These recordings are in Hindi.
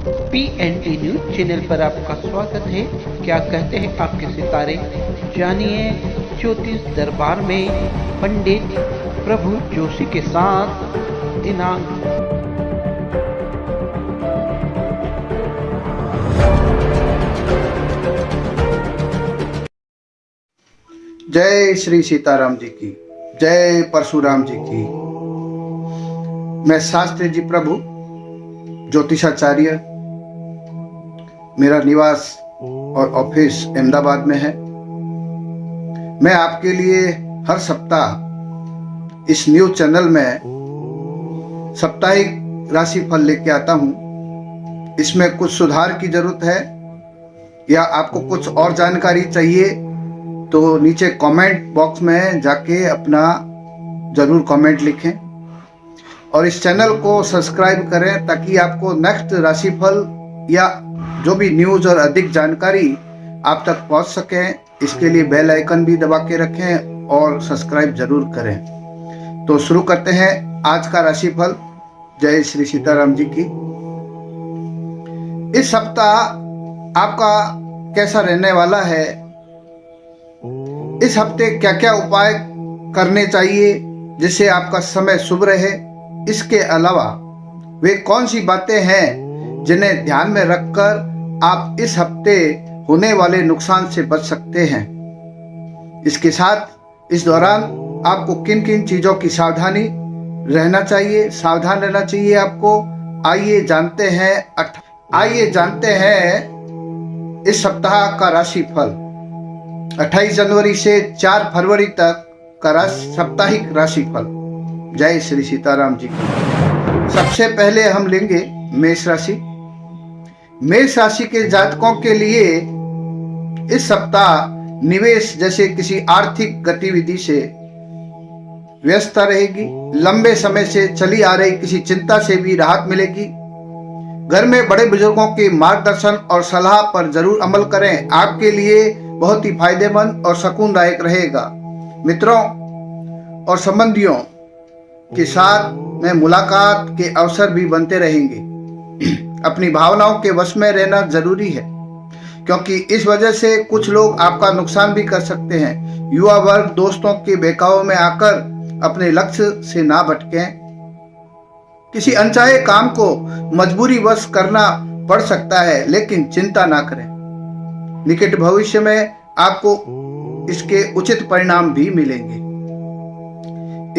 PNT न्यूज चैनल पर आपका स्वागत है। क्या कहते हैं आपके सितारे, जानिए ज्योतिष दरबार में पंडित प्रभु जोशी के साथ दिनांक जय श्री सीताराम जी की, जय परशुराम जी की। मैं शास्त्री जी प्रभु ज्योतिषाचार्य, मेरा निवास और ऑफिस अहमदाबाद में है। मैं आपके लिए हर सप्ताह इस न्यूज चैनल में साप्ताहिक राशिफल लेके आता हूँ। इसमें कुछ सुधार की जरूरत है या आपको कुछ और जानकारी चाहिए तो नीचे कमेंट बॉक्स में जाके अपना ज़रूर कमेंट लिखें और इस चैनल को सब्सक्राइब करें ताकि आपको नेक्स्ट राशिफल या जो भी न्यूज़ और अधिक जानकारी आप तक पहुंच सके। इसके लिए बेल आइकन भी दबा के रखें और सब्सक्राइब जरूर करें। तो शुरू करते हैं आज का राशिफल। जय श्री सीताराम जी की। इस सप्ताह आपका कैसा रहने वाला है, इस हफ्ते क्या क्या उपाय करने चाहिए जिससे आपका समय शुभ रहे, इसके अलावा वे कौन सी बातें हैं जिन्हें ध्यान में रखकर आप इस हफ्ते होने वाले नुकसान से बच सकते हैं। इसके साथ इस दौरान आपको किन किन चीजों की सावधान रहना चाहिए आपको। आइए जानते हैं इस सप्ताह का राशिफल। 28 जनवरी से 4 फरवरी तक का साप्ताहिक राशिफल। जय श्री सीताराम जी की। सबसे पहले हम लेंगे मेष राशि। मेष राशि के जातकों के लिए इस सप्ताह निवेश जैसे किसी आर्थिक गतिविधि से व्यस्तता रहेगी। लंबे समय से चली आ रही किसी चिंता से भी राहत मिलेगी। घर में बड़े बुजुर्गों के मार्गदर्शन और सलाह पर जरूर अमल करें, आपके लिए बहुत ही फायदेमंद और सुकूनदायक रहेगा। मित्रों और संबंधियों के साथ में मुलाकात के अवसर भी बनते रहेंगे। अपनी भावनाओं के वश में रहना जरूरी है क्योंकि इस वजह से कुछ लोग आपका नुकसान भी कर सकते हैं। युवा वर्ग दोस्तों के बहकावे में आकर अपने लक्ष्य से ना भटकें। किसी अनचाहे काम को मजबूरी वश करना पड़ सकता है, लेकिन चिंता ना करें। निकट भविष्य में आपको इसके उचित परिणाम भी मिलेंगे।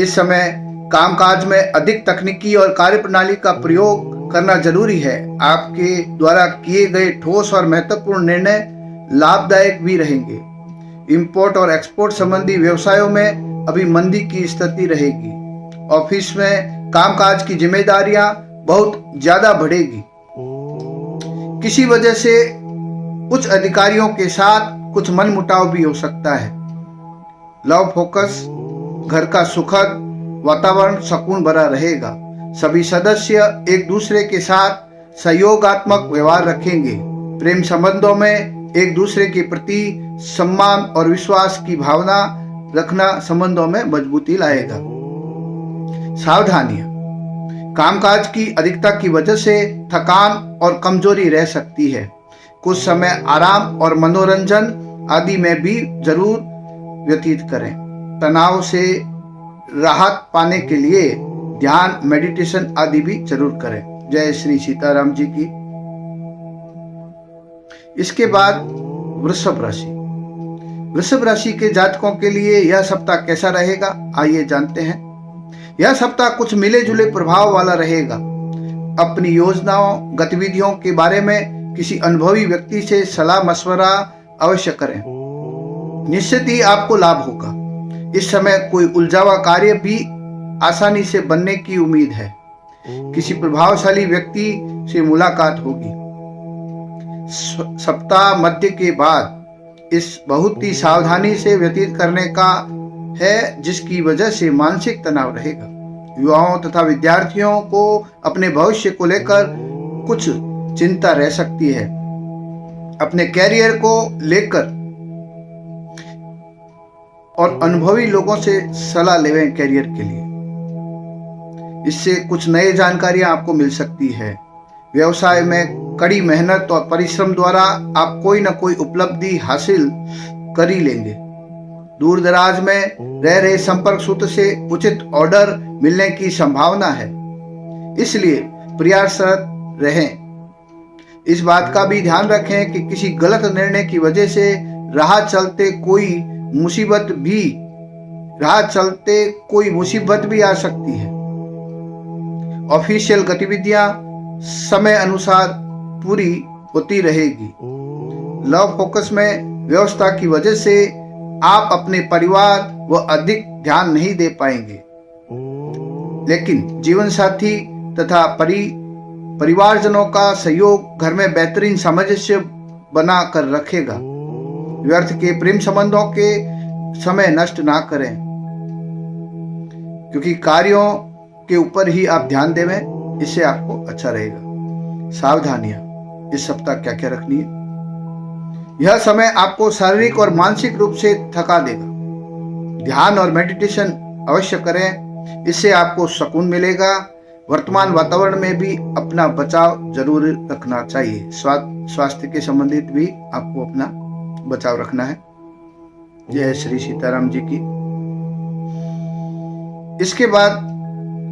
इस समय कामकाज में अधिक तकनीकी और कार्यप्रणाली का प्रयोग करना जरूरी है। आपके द्वारा किए गए ठोस और महत्वपूर्ण निर्णय लाभदायक भी रहेंगे। इंपोर्ट और एक्सपोर्ट संबंधी व्यवसायों में अभी मंदी की स्थिति रहेगी। ऑफिस में कामकाज की जिम्मेदारियां बहुत ज्यादा बढ़ेगी। किसी वजह से उच्च अधिकारियों के साथ कुछ मनमुटाव भी हो सकता है। लव फोकस, घर का सुखद वातावरण सुकून भरा रहेगा। सभी सदस्य एक दूसरे के साथ सहयोगात्मक व्यवहार रखेंगे। प्रेम संबंधों में एक दूसरे के प्रति सम्मान और विश्वास की भावना रखना संबंधों में मजबूती लाएगा। सावधानियां, कामकाज की अधिकता की वजह से थकान और कमजोरी रह सकती है। कुछ समय आराम और मनोरंजन आदि में भी जरूर व्यतीत करें। तनाव से राहत पाने के लिए ध्यान, मेडिटेशन आदि भी जरूर करें। जय श्री सीताराम जी की। इसके बाद वृषभ राशि। वृषभ राशि के जातकों के लिए यह सप्ताह कैसा रहेगा, आइए जानते हैं। यह सप्ताह कुछ मिले जुले प्रभाव वाला रहेगा। अपनी योजनाओं, गतिविधियों के बारे में किसी अनुभवी व्यक्ति से सलाह मशवरा अवश्य करें। निश्चित ही आपको लाभ होगा। इस समय कोई उलझा हुआ कार्य भी आसानी से बनने की उम्मीद है। किसी प्रभावशाली व्यक्ति से मुलाकात होगी। सप्ताह मध्य के बाद इस बहुत ही सावधानी से व्यतीत करने का है, जिसकी वजह से मानसिक तनाव रहेगा। युवाओं तथा विद्यार्थियों को अपने भविष्य को लेकर कुछ चिंता रह सकती है। अपने कैरियर को लेकर और अनुभवी लोगों से सलाह लेवें कैरियर के लिए। इससे कुछ नई जानकारियां आपको मिल सकती है। व्यवसाय में कड़ी मेहनत और परिश्रम द्वारा आप कोई न कोई उपलब्धि हासिल कर ही लेंगे। दूर दराज में रह रहे संपर्क सूत्र से उचित ऑर्डर मिलने की संभावना है, इसलिए प्रयासरत रहें। इस बात का भी ध्यान रखें कि किसी गलत निर्णय की वजह से राह चलते कोई मुसीबत भी आ सकती है। ऑफिशियल गतिविधियां समय अनुसार पूरी होती रहेगी। लव फोकस में व्यवस्था की वजह से आप अपने परिवार व अधिक ध्यान नहीं दे पाएंगे, लेकिन जीवन साथी तथा परिवारजनों का सहयोग घर में बेहतरीन सामंजस्य बना कर रखेगा। व्यर्थ के प्रेम संबंधों के समय नष्ट ना करें, क्योंकि कार्यों के ऊपर ही आप ध्यान देवें, इससे आपको अच्छा रहेगा। सावधानियां इस सप्ताह क्या क्या रखनी है। यह समय आपको शारीरिक और मानसिक रूप से थका देगा। ध्यान और मेडिटेशन अवश्य करें, इससे आपको सुकून मिलेगा। वर्तमान वातावरण में भी अपना बचाव जरूर रखना चाहिए। स्वास्थ्य के संबंधित भी आपको अपना बचाव रखना है। जय श्री सीताराम जी की। इसके बाद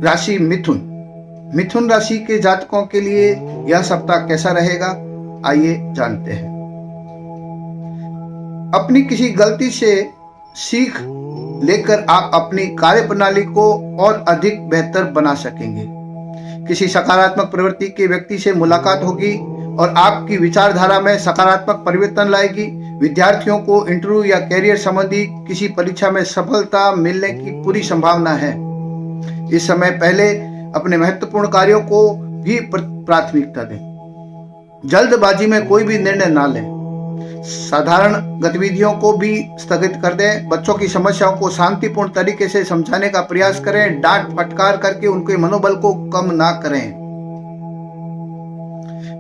राशि मिथुन राशि के जातकों के लिए यह सप्ताह कैसा रहेगा, आइए जानते हैं। अपनी किसी गलती से सीख लेकर आप अपनी कार्य प्रणाली को और अधिक बेहतर बना सकेंगे। किसी सकारात्मक प्रवृत्ति के व्यक्ति से मुलाकात होगी और आपकी विचारधारा में सकारात्मक परिवर्तन लाएगी। विद्यार्थियों को इंटरव्यू या कैरियर संबंधी किसी परीक्षा में सफलता मिलने की पूरी संभावना है। इस समय पहले अपने महत्वपूर्ण कार्यों को भी प्राथमिकता दें। जल्दबाजी में कोई भी निर्णय ना लें। साधारण गतिविधियों को भी स्थगित कर दें। बच्चों की समस्याओं को शांतिपूर्ण तरीके से समझाने का प्रयास करें। डांट फटकार करके उनके मनोबल को कम ना करें।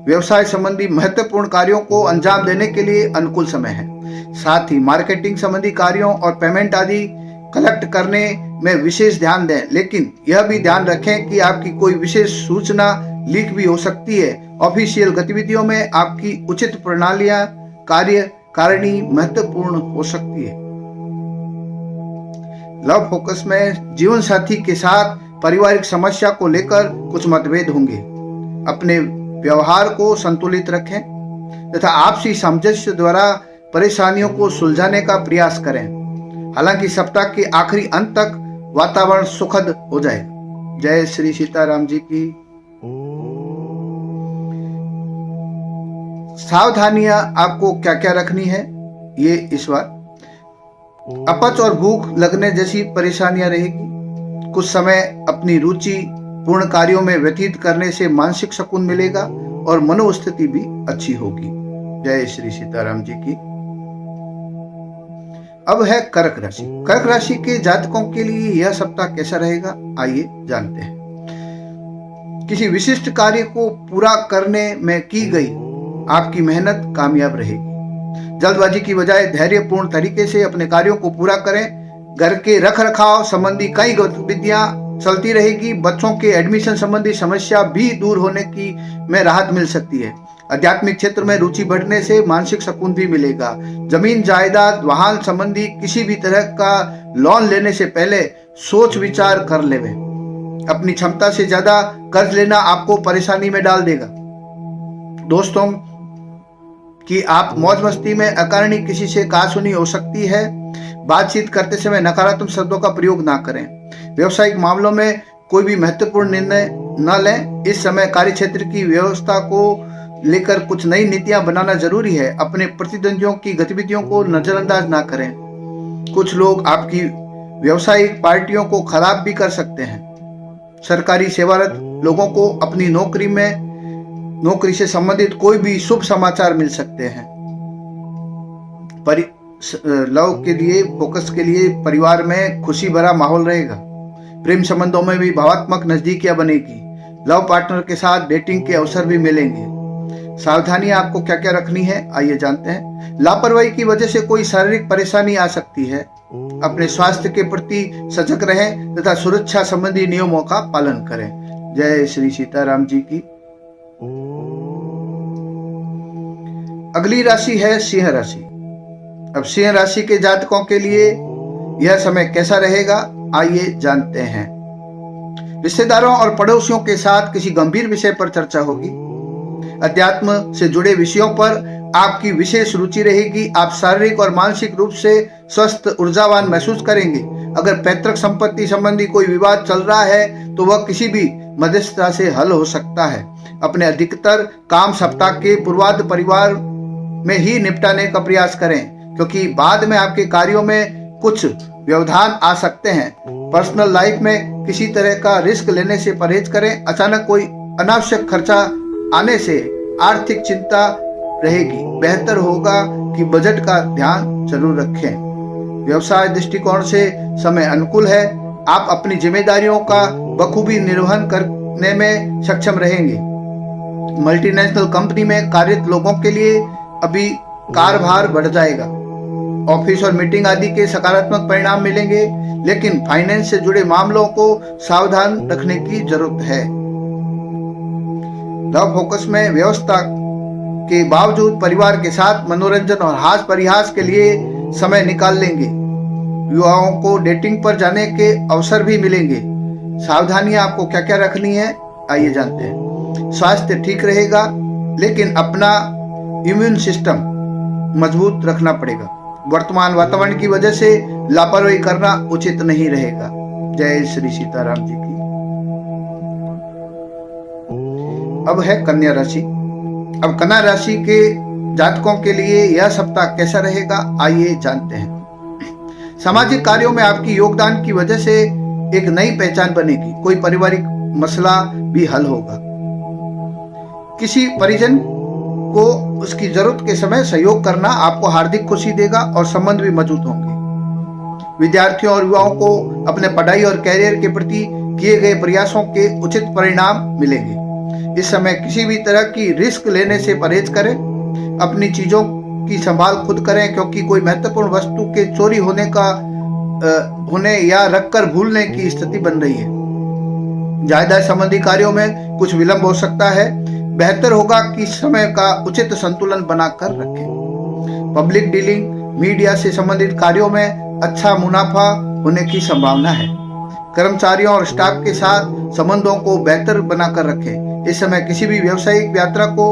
व्यवसाय संबंधी महत्वपूर्ण कार्यों को अंजाम देने के लिए अनुकूल समय है। साथ ही मार्केटिंग संबंधी कार्यों और पेमेंट आदि कलेक्ट करने में विशेष ध्यान दें, लेकिन यह भी ध्यान रखें कि आपकी कोई विशेष सूचना लीक भी हो सकती है। ऑफिशियल गतिविधियों में आपकी उचित प्रणालियां कार्यकारिणी महत्वपूर्ण हो सकती है। लव फोकस में जीवन साथी के साथ पारिवारिक समस्या को लेकर कुछ मतभेद होंगे। अपने व्यवहार को संतुलित रखें तथा आपसी सामंजस्य द्वारा परेशानियों को सुलझाने का प्रयास करें। हालांकि सप्ताह के आखिरी अंत तक वातावरण सुखद हो जाए। जय श्री सीताराम जी की। सावधानियां आपको क्या क्या रखनी है, ये इस बार अपच और भूख लगने जैसी परेशानियां रहेगी। कुछ समय अपनी रुचि पूर्ण कार्यों में व्यतीत करने से मानसिक सुकून मिलेगा और मनोस्थिति भी अच्छी होगी। जय श्री सीताराम जी की। अब है कर्क राशि। कर्क राशि के जातकों के लिए यह सप्ताह कैसा रहेगा, आइए जानते हैं। किसी विशिष्ट कार्य को पूरा करने में की गई आपकी मेहनत कामयाब रहेगी। जल्दबाजी की बजाय धैर्यपूर्ण तरीके से अपने कार्यों को पूरा करें। घर के रख रखाव संबंधी कई गतिविधियां चलती रहेगी। बच्चों के एडमिशन संबंधी समस्या भी दूर होने की में राहत मिल सकती है। आध्यात्मिक क्षेत्र में रुचि बढ़ने से मानसिक सुकून भी मिलेगा। जमीन जायदाद वाहन संबंधी किसी भी तरह का लोन लेने से पहले सोच विचार कर लेवे। अपनी क्षमता से ज्यादा कर्ज लेना आपको परेशानी में डाल देगा। दोस्तों कि आप मौज मस्ती में अकारणीय किसी से कहासुनी हो सकती है। बातचीत करते समय नकारात्मक शब्दों का प्रयोग ना करें। व्यवसायिक मामलों में कोई भी महत्वपूर्ण निर्णय न लें। इस समय कार्य क्षेत्र की व्यवस्था को लेकर कुछ नई नीतियां बनाना जरूरी है। अपने प्रतिद्वंदियों की गतिविधियों को नजरअंदाज ना करें। कुछ लोग आपकी व्यवसायिक पार्टियों को खराब भी कर सकते हैं। सरकारी सेवारत लोगों को अपनी नौकरी से संबंधित कोई भी शुभ समाचार मिल सकते हैं। लव के लिए फोकस के लिए परिवार में खुशी भरा माहौल रहेगा। प्रेम संबंधों में भी भावात्मक नजदीकियां बनेगी। लव पार्टनर के साथ डेटिंग के अवसर भी मिलेंगे। सावधानियां आपको क्या क्या रखनी है, आइए जानते हैं। लापरवाही की वजह से कोई शारीरिक परेशानी आ सकती है। अपने स्वास्थ्य के प्रति सजग रहें तथा सुरक्षा संबंधी नियमों का पालन करें। जय श्री सीताराम जी की। अगली राशि है सिंह राशि। अब सिंह राशि के जातकों के लिए यह समय कैसा रहेगा, आइए जानते हैं। रिश्तेदारों और पड़ोसियों के साथ किसी गंभीर विषय पर चर्चा होगी। अध्यात्म से जुड़े विषयों पर आपकी विशेष रुचि रहेगी। आप शारीरिक और मानसिक रूप से स्वस्थ ऊर्जावान महसूस करेंगे। अगर पैतृक संपत्ति संबंधी कोई विवाद चल रहा है तो वह किसी भी मध्यस्थता से हल हो सकता है। अपने अधिकतर काम सप्ताह के पूर्वार्ध परिवार में ही निपटाने का प्रयास करें, क्योंकि बाद में आपके कार्यों में कुछ व्यवधान आ सकते हैं। पर्सनल लाइफ में किसी तरह का रिस्क लेने से परहेज करें। अचानक कोई अनावश्यक खर्चा आने से आर्थिक चिंता रहेगी। बेहतर होगा कि बजट का ध्यान जरूर रखें। व्यवसाय दृष्टिकोण से समय अनुकूल है। आप अपनी जिम्मेदारियों का बखूबी निर्वहन करने में सक्षम रहेंगे। मल्टीनेशनल कंपनी में कार्यरत लोगों के लिए अभी कार्यभार बढ़ जाएगा। ऑफिस और मीटिंग आदि के सकारात्मक परिणाम मिलेंगे, लेकिन फाइनेंस से जुड़े मामलों को सावधान रखने की जरूरत है। लव फोकस में व्यवस्था के बावजूद परिवार के साथ मनोरंजन और हास परिहास के लिए समय निकाल लेंगे। युवाओं को डेटिंग पर जाने के अवसर भी मिलेंगे। सावधानियां आपको क्या क्या रखनी है, आइए जानते हैं। स्वास्थ्य ठीक रहेगा, लेकिन अपना इम्यून सिस्टम मजबूत रखना पड़ेगा। वर्तमान वातावरण की वजह से लापरवाही करना उचित नहीं रहेगा। जय श्री सीताराम जी की। अब है कन्या राशि। अब कन्या राशि के जातकों के लिए यह सप्ताह कैसा रहेगा, आइए जानते हैं। सामाजिक कार्यों में आपकी योगदान की वजह से एक नई पहचान बनेगी। कोई पारिवारिक मसला भी हल होगा। किसी परिजन को उसकी जरूरत के समय सहयोग करना आपको हार्दिक खुशी देगा और संबंध भी मजबूत होंगे। विद्यार्थियों और युवाओं को अपने पढ़ाई और कैरियर के प्रति किए गए प्रयासों के उचित परिणाम मिलेंगे। इस समय किसी भी तरह की रिस्क लेने से परहेज करें। अपनी चीजों की संभाल खुद करें, क्योंकि कोई महत्वपूर्ण वस्तु के चोरी होने या रखकर भूलने की स्थिति बन रही है। जायदाद संबंधी कार्यों में कुछ विलंब हो सकता है। बेहतर होगा कि समय का उचित संतुलन बनाकर रखें। पब्लिक डीलिंग, मीडिया से संबंधित कार्यों में अच्छा मुनाफा होने की संभावना है। कर्मचारियों और स्टाफ के साथ संबंधों को बेहतर बनाकर रखें। इस समय किसी भी व्यावसायिक यात्रा को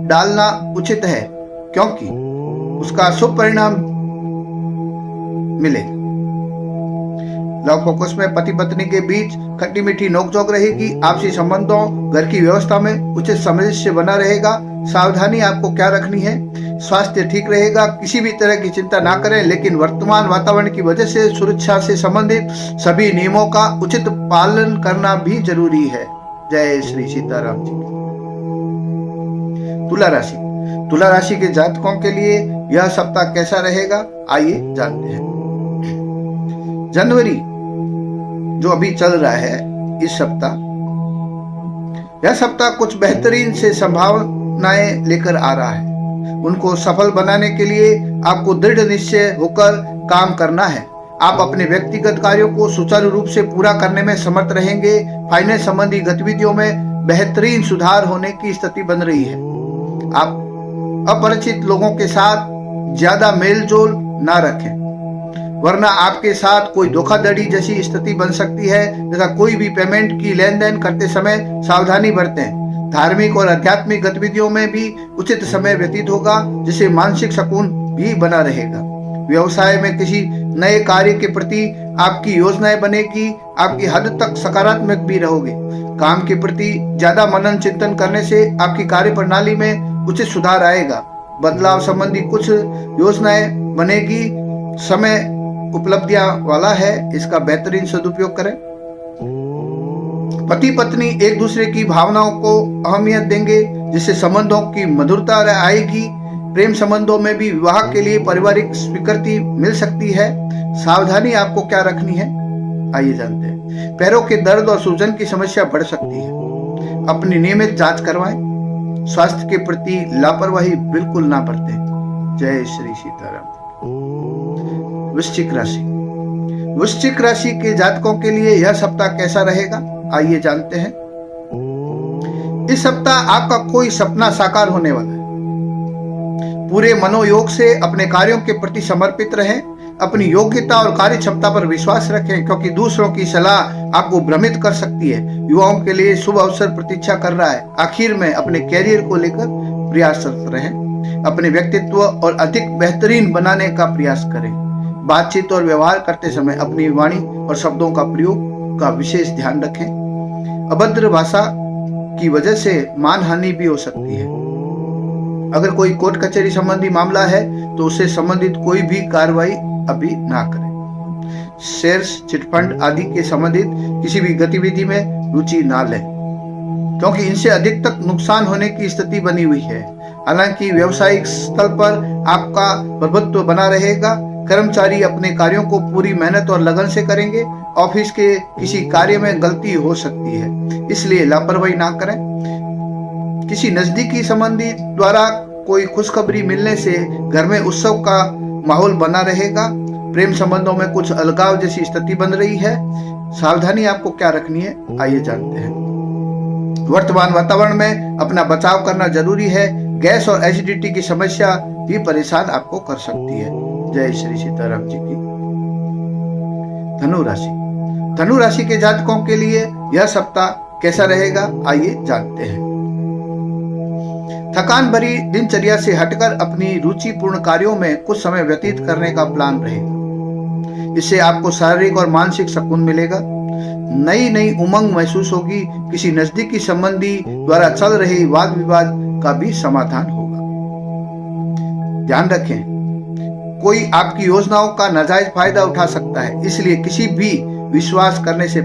डालना उचित है, क्योंकि उसका शुभ परिणाम मिलेगा। लव फोकस में पति पत्नी के बीच खट्टी मीठी नोकझोंक रहेगी। आपसी संबंधों, घर की व्यवस्था में उचित सामंजस्य बना रहेगा। सावधानी आपको क्या रखनी है। स्वास्थ्य ठीक रहेगा। किसी भी तरह की चिंता ना करें, लेकिन वर्तमान वातावरण की वजह से सुरक्षा से संबंधित सभी नियमों का उचित पालन करना भी जरूरी है। जय श्री सीताराम जी। तुला राशि। तुला राशि के जातकों के लिए यह सप्ताह कैसा रहेगा, आइए जानते हैं। जनवरी जो अभी चल रहा है, इस सप्ताह, यह सप्ताह कुछ बेहतरीन से संभावनाएं लेकर आ रहा है। उनको सफल बनाने के लिए आपको दृढ़ निश्चय होकर काम करना है। आप अपने व्यक्तिगत कार्यों को सुचारू रूप से पूरा करने में समर्थ रहेंगे। फाइनेंस संबंधी गतिविधियों में बेहतरीन सुधार होने की स्थिति बन रही है। आप अपरिचित लोगों के साथ ज्यादा मेलजोल ना रखें, वरना आपके साथ कोई धोखाधड़ी जैसी स्थिति बन सकती है। तथा कोई भी पेमेंट की लेन देन करते समय सावधानी बरतें। धार्मिक और आध्यात्मिक गतिविधियों में भी उचित समय व्यतीत होगा, जिससे मानसिक सुकून भी बना रहेगा। व्यवसाय में किसी नए कार्य के प्रति आपकी योजनाएं बनेगी। आपकी हद तक सकारात्मक भी रहोगे। काम के प्रति ज्यादा मनन चिंतन करने से आपकी कार्य प्रणाली में उचित सुधार आएगा। बदलाव संबंधी कुछ योजनाएं बनेगी। समय उपलब्धियां वाला है, इसका बेहतरीन सदुपयोग करें। पति पत्नी एक दूसरे की भावनाओं को अहमियत देंगे, जिससे संबंधों की मधुरता आएगी। प्रेम संबंधों में भी विवाह के लिए पारिवारिक स्वीकृति मिल सकती है। सावधानी आपको क्या रखनी है, आइए जानते हैं। पैरों के दर्द और सूजन की समस्या बढ़ सकती है। अपनी नियमित जांच करवाएं। स्वास्थ्य के प्रति लापरवाही बिल्कुल ना बरतें। जय श्री सीताराम। वृश्चिक राशि। वृश्चिक राशि के जातकों के लिए यह सप्ताह कैसा रहेगा, आइए जानते हैं। इस सप्ताह आपका कोई सपना साकार होने वाला है। पूरे मनोयोग से अपने कार्यों के प्रति समर्पित रहें। अपनी योग्यता और कार्य क्षमता पर विश्वास रखें, क्योंकि दूसरों की सलाह आपको भ्रमित कर सकती है। युवाओं के लिए शुभ अवसर प्रतीक्षा कर रहा है। आखिर में अपने कैरियर को लेकर प्रयासरत रहें। अपने व्यक्तित्व और अधिक बेहतरीन बनाने का प्रयास करें। बातचीत और व्यवहार करते समय अपनी वाणी और शब्दों का प्रयोग का विशेष ध्यान रखें। अभद्र भाषा की वजह से मानहानि भी हो सकती है। अगर कोई कोर्ट कचहरी संबंधी मामला है तो उससे संबंधित कोई भी कार्रवाई अभी ना करें। शेयर्स, चिटफंड आदि के संबंधित किसी भी गतिविधि में रुचि ना लें, क्योंकि इनसे अधिक तक नुकसान होने की स्थिति बनी हुई है। हालांकि व्यावसायिक स्थल पर आपका प्रभुत्व बना रहेगा। कर्मचारी अपने कार्यों को पूरी मेहनत और लगन से करेंगे। ऑफिस के किसी कार्य में गलती हो सकती है, इसलिए लापरवाही ना करें। किसी नजदीकी संबंधी द्वारा कोई खुशखबरी मिलने से घर में उत्सव का माहौल बना रहेगा। प्रेम संबंधों में कुछ अलगाव जैसी स्थिति बन रही है। सावधानी आपको क्या रखनी है, आइए जानते हैं। वर्तमान वातावरण में अपना बचाव करना जरूरी है। गैस और एसिडिटी की समस्या भी परेशान आपको कर सकती है। जय श्री सीताराम जी की। धनु राशि। धनु राशि के जातकों के लिए यह सप्ताह कैसा रहेगा, आइए जानते हैं। थकान भरी दिनचर्या से हटकर अपनी रुचिपूर्ण कार्यों में कुछ समय व्यतीत करने का प्लान रहेगा। इससे आपको शारीरिक और मानसिक सुकून मिलेगा। नई नई उमंग महसूस होगी। किसी नजदीकी संबंधी द्वारा चल रहे वाद विवाद का भी समाधान होगा। ध्यान रखें, कोई आपकी योजनाओं का नाजायज फायदा उठा सकता है, इसलिए किसी पर भी विश्वास करने से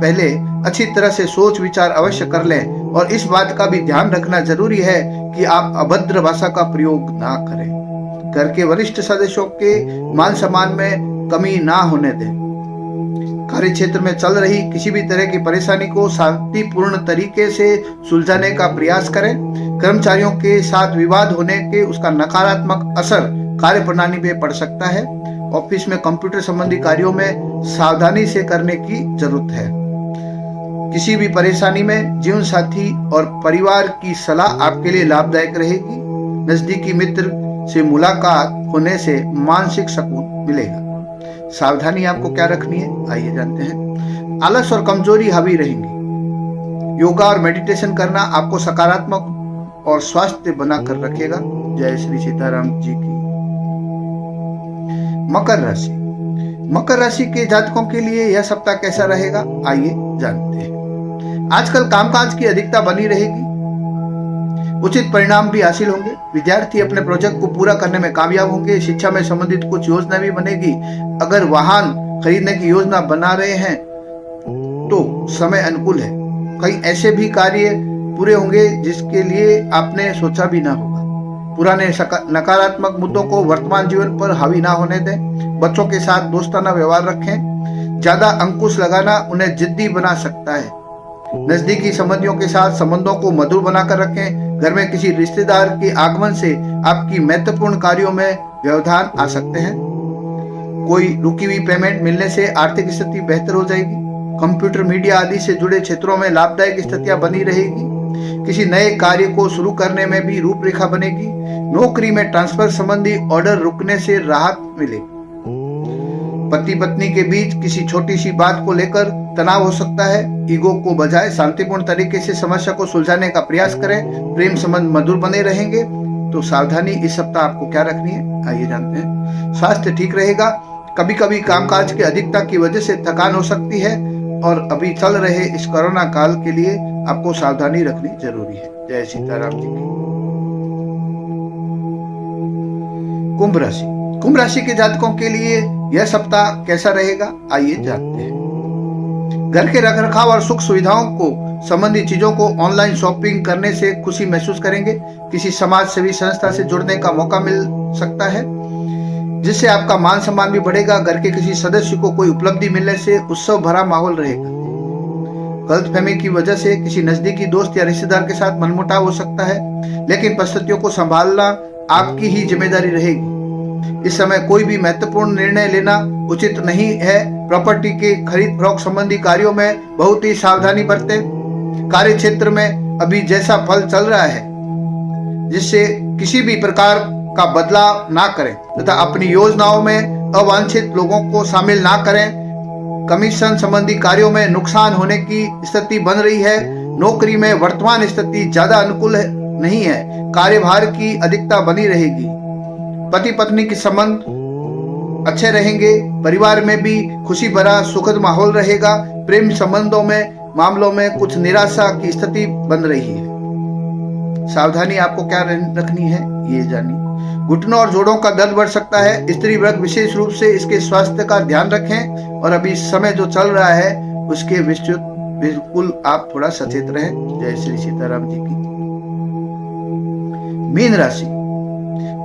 पहले अच्छी तरह से सोच विचार अवश्य कर लें। और इस बात का भी ध्यान रखना जरूरी है कि आप अभद्र भाषा का प्रयोग ना करें। घर के वरिष्ठ सदस्यों के मान सम्मान में कमी ना होने दें। कार्य क्षेत्र में चल रही किसी भी तरह की परेशानी को शांतिपूर्ण तरीके से सुलझाने का प्रयास करें। कर्मचारियों के साथ विवाद होने के उसका नकारात्मक असर कार्य प्रणाली पे पड़ सकता है। ऑफिस में कंप्यूटर संबंधी कार्यों में सावधानी से करने की जरूरत है। किसी भी परेशानी में जीवन साथी और परिवार की सलाह आपके लिए लाभदायक रहेगी। नजदीकी मित्र से मुलाकात होने से मानसिक सुकून मिलेगा। सावधानी आपको क्या रखनी है, आइए जानते हैं। आलस और कमजोरी हावी रहेंगी। योगा और मेडिटेशन करना आपको सकारात्मक और स्वास्थ्य बनाकर रखेगा। जय श्री सीताराम जी की। मकर राशि। मकर राशि के जातकों के लिए यह सप्ताह कैसा रहेगा, आइए जानते हैं। आजकल कामकाज की अधिकता बनी रहेगी। उचित परिणाम भी हासिल होंगे। विद्यार्थी अपने प्रोजेक्ट को पूरा करने में कामयाब होंगे। शिक्षा में संबंधित कुछ योजना भी बनेगी। अगर वाहन खरीदने की योजना बना रहे हैं तो समय अनुकूल है। कई ऐसे भी कार्य पूरे होंगे जिसके लिए आपने सोचा भी ना होगा। पुराने नकारात्मक मुद्दों को वर्तमान जीवन पर हावी ना होने दें। बच्चों के साथ दोस्ताना व्यवहार रखें। ज्यादा अंकुश लगाना उन्हें जिद्दी बना सकता है। नजदीकी संबंधियों के साथ संबंधों को मधुर बनाकर रखें। घर में किसी रिश्तेदार के आगमन से आपकी महत्वपूर्ण कार्यों में व्यवधान आ सकते हैं। कोई रुकी हुई पेमेंट मिलने से आर्थिक स्थिति बेहतर हो जाएगी। कंप्यूटर, मीडिया आदि से जुड़े क्षेत्रों में लाभदायक स्थितियां बनी रहेगी। किसी नए कार्य को शुरू करने में भी रूपरेखा बनेगी। नौकरी में ट्रांसफर संबंधी ऑर्डर रुकने से राहत मिलेगी। पति पत्नी के बीच किसी छोटी सी बात को लेकर तनाव हो सकता है। ईगो को बजाय शांतिपूर्ण तरीके से समस्या को सुलझाने का प्रयास करें। प्रेम संबंध मधुर बने रहेंगे। तो सावधानी इस सप्ताह आपको क्या रखनी है, आइए जानते हैं। स्वास्थ्य ठीक रहेगा। कभी कभी कामकाज की अधिकता की वजह से थकान हो सकती है और अभी चल रहे इस कोरोना काल के लिए आपको सावधानी रखनी जरूरी है। जय सीताराम जी की। कुंभ राशि। कुंभ राशि के जातकों के लिए यह सप्ताह कैसा रहेगा, आइए जानते हैं। घर के रखरखाव और सुख सुविधाओं को संबंधित चीजों को ऑनलाइन शॉपिंग करने से खुशी महसूस करेंगे। किसी समाज सेवी संस्था से जुड़ने का मौका मिल सकता है, जिससे आपका मान सम्मान भी बढ़ेगा। घर के किसी सदस्य को कोई उपलब्धि मिलने से उत्सव भरा माहौल रहेगा। गलतफहमी की वजह से किसी नजदीकी दोस्त या रिश्तेदार के साथ मनमुटाव हो सकता है, लेकिन परिस्थितियों को संभालना आपकी ही जिम्मेदारी रहेगी। इस समय कोई भी महत्वपूर्ण निर्णय लेना उचित नहीं है। प्रॉपर्टी के खरीद फरोख्त संबंधी कार्यों में बहुत ही सावधानी बरतें। कार्य क्षेत्र में अभी जैसा फल चल रहा है जिससे किसी भी प्रकार का बदलाव ना करें तथा अपनी योजनाओं में अवांछित लोगों को शामिल ना करें। कमीशन संबंधी कार्यों में नुकसान होने की स्थिति बन रही है। नौकरी में वर्तमान स्थिति ज्यादा अनुकूल नहीं है। कार्यभार की अधिकता बनी रहेगी। पति पत्नी के संबंध अच्छे रहेंगे। परिवार में भी खुशी भरा सुखद माहौल रहेगा। प्रेम संबंधों में मामलों में कुछ निराशा की स्थिति बन रही है। सावधानी आपको क्या रखनी है ये जानिए। घुटनों और जोड़ों का दर्द बढ़ सकता है। स्त्री वर्ग विशेष रूप से इसके स्वास्थ्य का ध्यान रखें और अभी समय जो चल रहा है उसके विस्तृत बिल्कुल आप थोड़ा सचेत रहें। जय श्री सीताराम जी की। मीन राशि।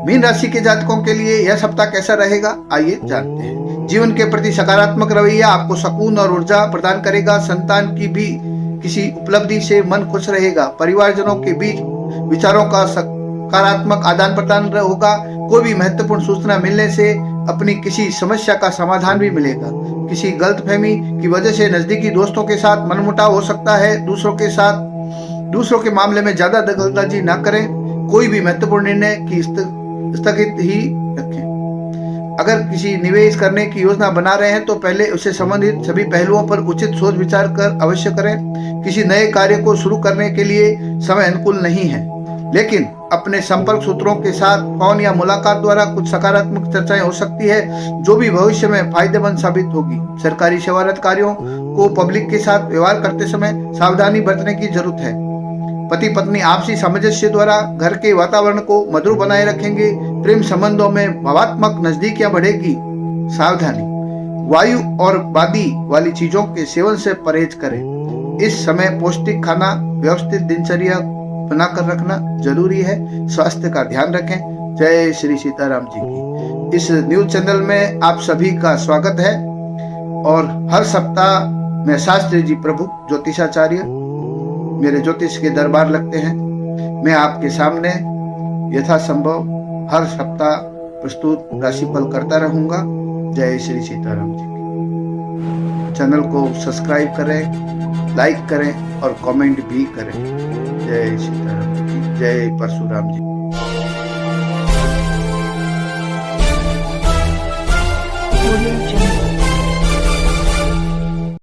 मीन राशि के जातकों के लिए यह सप्ताह कैसा रहेगा आइए जानते हैं। जीवन के प्रति सकारात्मक रवैया आपको सुकून और ऊर्जा प्रदान करेगा। संतान की भी किसी उपलब्धि से मन खुश रहेगा। परिवारजनों के बीच विचारों का सकारात्मक आदान प्रदान होगा। कोई भी महत्वपूर्ण सूचना मिलने से अपनी किसी समस्या का समाधान भी मिलेगा। किसी गलतफहमी की वजह से नजदीकी दोस्तों के साथ मनमुटाव हो सकता है। दूसरों के मामले में ज्यादा दखलंदाजी न करें। कोई भी महत्वपूर्ण निर्णय की स्थगित ही रखें। अगर किसी निवेश करने की योजना बना रहे हैं तो पहले उससे संबंधित सभी पहलुओं पर उचित सोच विचार कर अवश्य करें। किसी नए कार्य को शुरू करने के लिए समय अनुकूल नहीं है, लेकिन अपने संपर्क सूत्रों के साथ फोन या मुलाकात द्वारा कुछ सकारात्मक चर्चाएं हो सकती है जो भी भविष्य में फायदेमंद साबित होगी। सरकारी सेवारत कार्यों को पब्लिक के साथ व्यवहार करते समय सावधानी बरतने की जरूरत है। पति पत्नी आपसी सामंजस्य द्वारा घर के वातावरण को मधुर बनाए रखेंगे। प्रेम संबंधों में भावात्मक नजदीकियां बढ़ेगी। सावधानी, वायु और बादी वाली चीजों के सेवन से परहेज करें। इस समय पौष्टिक खाना, व्यवस्थित दिनचर्या बनाकर रखना जरूरी है। स्वास्थ्य का ध्यान रखें। जय श्री सीताराम जी की। इस न्यूज चैनल में आप सभी का स्वागत है और हर सप्ताह मैं शास्त्री जी प्रभु ज्योतिषाचार्य मेरे ज्योतिष के दरबार लगते हैं। मैं आपके सामने यथासंभव हर सप्ताह प्रस्तुत राशिफल करता रहूंगा। जय श्री सीताराम जी की। चैनल को सब्सक्राइब करें, लाइक करें और कमेंट भी करें। जय सीताराम जी की। जय परशुराम जी।